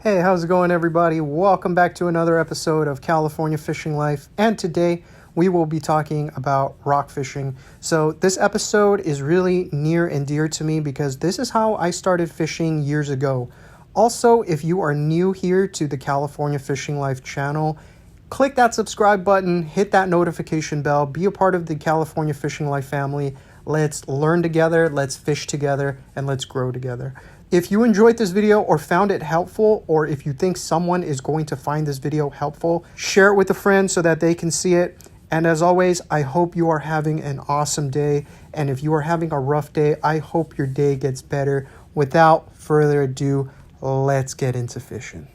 Hey, how's it going, everybody? Welcome back to another episode of California Fishing Life. And today we will be talking about rock fishing. So, this episode is really near and dear to me because this is how I started fishing years ago. Also, if you are new here to the California Fishing Life channel, click that subscribe button, hit that notification bell, be a part of the California Fishing Life family. Let's learn together, let's fish together, and let's grow together. If you enjoyed this video or found it helpful, or if you think someone is going to find this video helpful, share it with a friend so that they can see it. And as always, I hope you are having an awesome day. And if you are having a rough day, I hope your day gets better. Without further ado, let's get into fishing.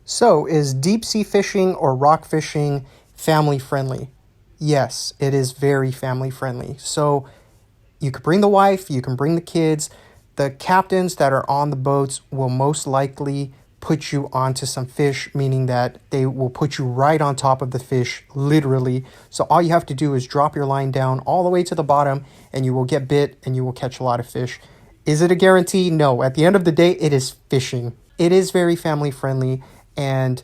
So, is deep sea fishing or rock fishing family friendly? Yes, it is very family friendly. So, you can bring the wife, you can bring the kids. The captains that are on the boats will most likely put you onto some fish, meaning that they will put you right on top of the fish, literally. So all you have to do is drop your line down all the way to the bottom and you will get bit and you will catch a lot of fish. Is it a guarantee? No. At the end of the day, it is fishing. It is very family friendly, and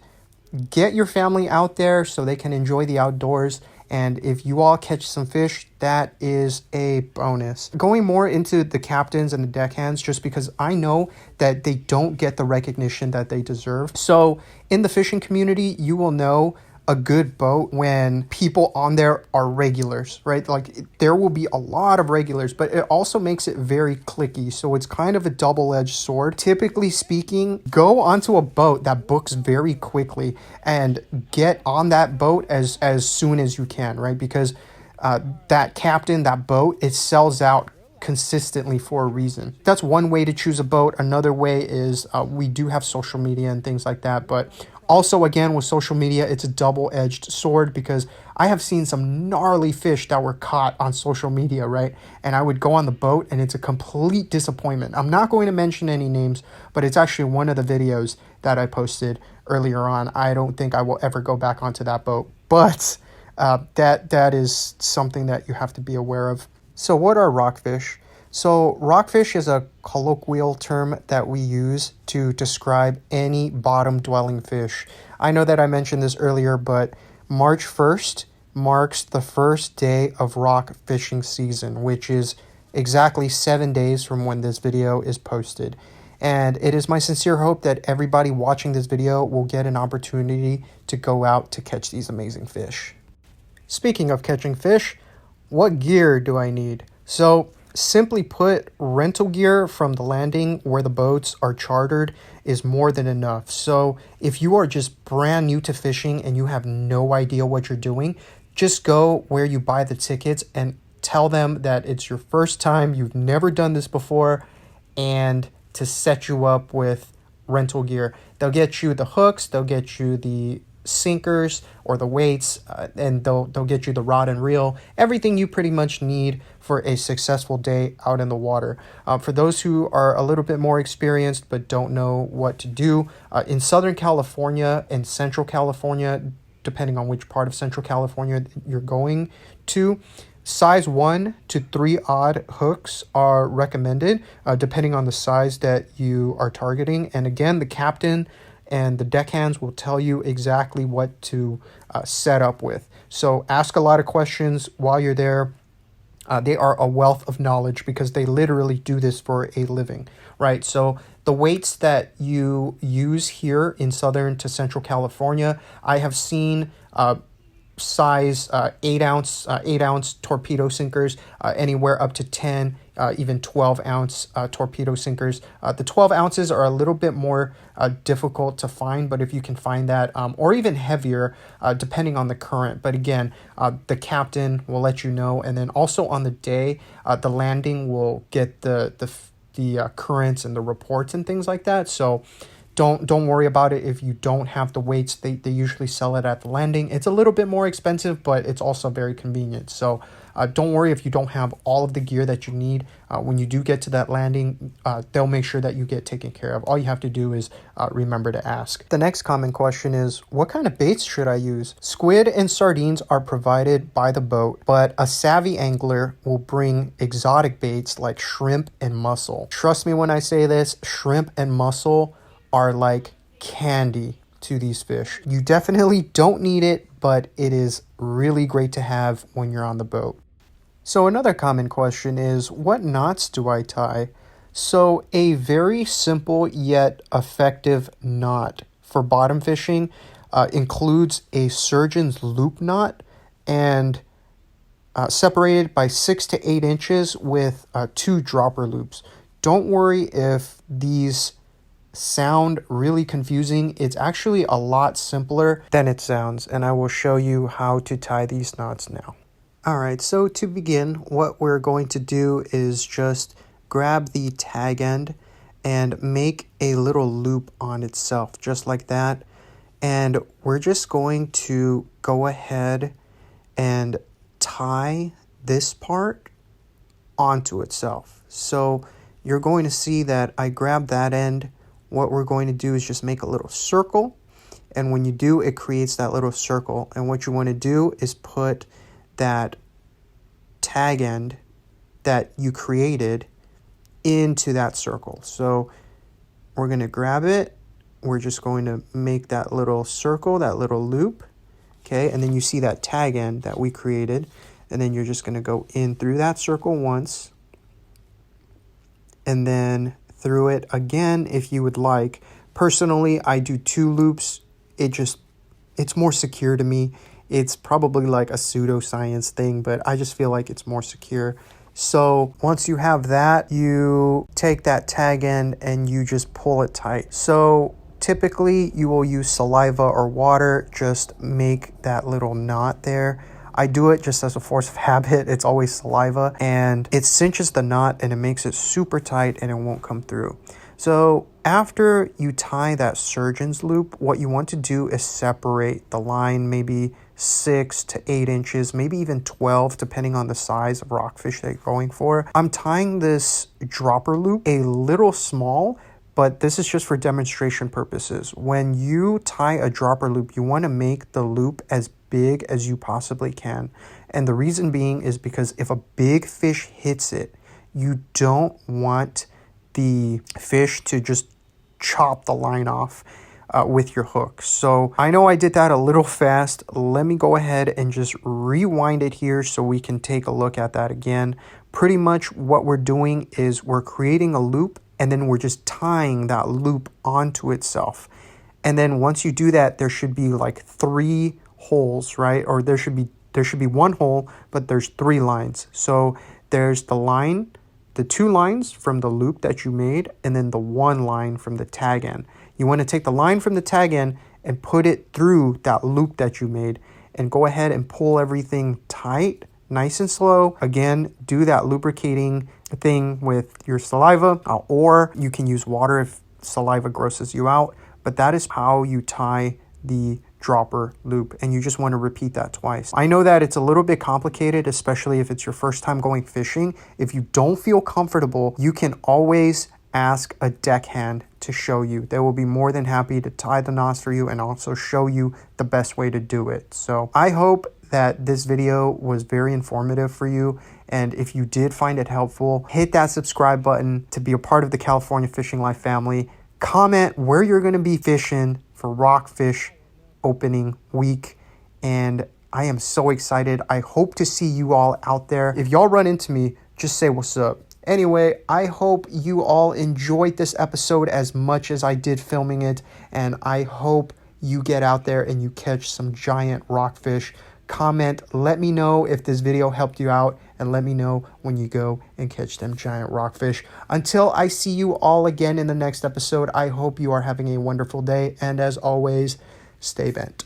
get your family out there so they can enjoy the outdoors. And if you all catch some fish, that is a bonus. Going more into the captains and the deckhands, just because I know that they don't get the recognition that they deserve. So in the fishing community, you will know a good boat when people on there are regulars, right? Like there will be a lot of regulars, but it also makes it very cliquey. So it's kind of a double-edged sword. Typically speaking, go onto a boat that books very quickly and get on that boat as soon as you can, right? Because that captain, that boat, it sells out consistently for a reason. That's one way to choose a boat. Another way is we do have social media and things like that, but also, again, with social media, it's a double-edged sword because I have seen some gnarly fish that were caught on social media, right? And I would go on the boat and it's a complete disappointment. I'm not going to mention any names, but it's actually one of the videos that I posted earlier on. I don't think I will ever go back onto that boat, but that is something that you have to be aware of. So what are rockfish? So rockfish is a colloquial term that we use to describe any bottom-dwelling fish. I know that I mentioned this earlier, but March 1st marks the first day of rock fishing season, which is exactly 7 days from when this video is posted. And it is my sincere hope that everybody watching this video will get an opportunity to go out to catch these amazing fish. Speaking of catching fish, what gear do I need? So, simply put, rental gear from the landing where the boats are chartered is more than enough. So if you are just brand new to fishing and you have no idea what you're doing, just go where you buy the tickets and tell them that it's your first time, you've never done this before, and to set you up with rental gear. They'll get you the hooks, they'll get you the sinkers or the weights, and they'll get you the rod and reel, everything you pretty much need for a successful day out in the water. For those who are a little bit more experienced but don't know what to do, in Southern California and Central California, depending on which part of Central California you're going to, size 1 to 3 odd hooks are recommended, depending on the size that you are targeting. And again, the captain and the deckhands will tell you exactly what to set up with. So ask a lot of questions while you're there. They are a wealth of knowledge because they literally do this for a living, right? So the weights that you use here in Southern to Central California, I have seen size 8 ounce torpedo sinkers, anywhere up to 10, even 12 ounce torpedo sinkers. The 12 ounces are a little bit more difficult to find, but if you can find that, or even heavier, depending on the current. But again, the captain will let you know, and then also on the day, the landing will get the currents and the reports and things like that. So don't worry about it if you don't have the weights. They usually sell it at the landing. It's a little bit more expensive, but it's also very convenient. So don't worry if you don't have all of the gear that you need. When you do get to that landing, they'll make sure that you get taken care of. All you have to do is remember to ask. The next common question is, what kind of baits should I use? Squid and sardines are provided by the boat, but a savvy angler will bring exotic baits like shrimp and mussel. Trust me when I say this, shrimp and mussel are like candy to these fish. You definitely don't need it, but it is really great to have when you're on the boat. So another common question is, what knots do I tie? So a very simple yet effective knot for bottom fishing includes a surgeon's loop knot and separated by 6 to 8 inches with 2 dropper loops. Don't worry if these sound really confusing. It's actually a lot simpler than it sounds, and I will show you how to tie these knots now. Alright, so to begin, what we're going to do is just grab the tag end and make a little loop on itself, just like that. And we're just going to go ahead and tie this part onto itself. So you're going to see that I grab that end. What we're going to do is just make a little circle. And when you do, it creates that little circle. And what you want to do is put that tag end that you created into that circle. So we're going to grab it. We're just going to make that little circle, that little loop. Okay, and then you see that tag end that we created. And then you're just going to go in through that circle once. And then through it again if you would like. Personally, I do 2 loops. It's more secure to me. It's probably like a pseudoscience thing, but I just feel like it's more secure. So once you have that, you take that tag end and you just pull it tight. So typically you will use saliva or water, just make that little knot there. I do it just as a force of habit. It's always saliva, and it cinches the knot and it makes it super tight and it won't come through. So after you tie that surgeon's loop, what you want to do is separate the line maybe 6 to 8 inches, maybe even 12, depending on the size of rockfish that you're going for. I'm tying this dropper loop a little small, but this is just for demonstration purposes. When you tie a dropper loop, you want to make the loop as big as you possibly can. And the reason being is because if a big fish hits it, you don't want the fish to just chop the line off with your hook. So I know I did that a little fast. Let me go ahead and just rewind it here so we can take a look at that again. Pretty much what we're doing is we're creating a loop and then we're just tying that loop onto itself. And then once you do that, there should be like 3 holes, right? Or there should be 1 hole, but there's 3 lines. So there's the line, the 2 lines from the loop that you made, and then the 1 line from the tag end. You want to take the line from the tag end and put it through that loop that you made and go ahead and pull everything tight, nice and slow. Again, do that lubricating thing with your saliva, or you can use water if saliva grosses you out. But that is how you tie the dropper loop, and you just want to repeat that twice. I know that it's a little bit complicated, especially if it's your first time going fishing. If you don't feel comfortable, you can always ask a deckhand to show you. They will be more than happy to tie the knots for you and also show you the best way to do it. So I hope that this video was very informative for you, and if you did find it helpful, hit that subscribe button to be a part of the California Fishing Life family. Comment where you're going to be fishing for rockfish opening week, and I am so excited. I hope to see you all out there. If y'all run into me, just say what's up. Anyway, I hope you all enjoyed this episode as much as I did filming it, and I hope you get out there and you catch some giant rockfish. Comment, let me know if this video helped you out, and let me know when you go and catch them giant rockfish. Until I see you all again in the next episode, I hope you are having a wonderful day, and as always, stay bent.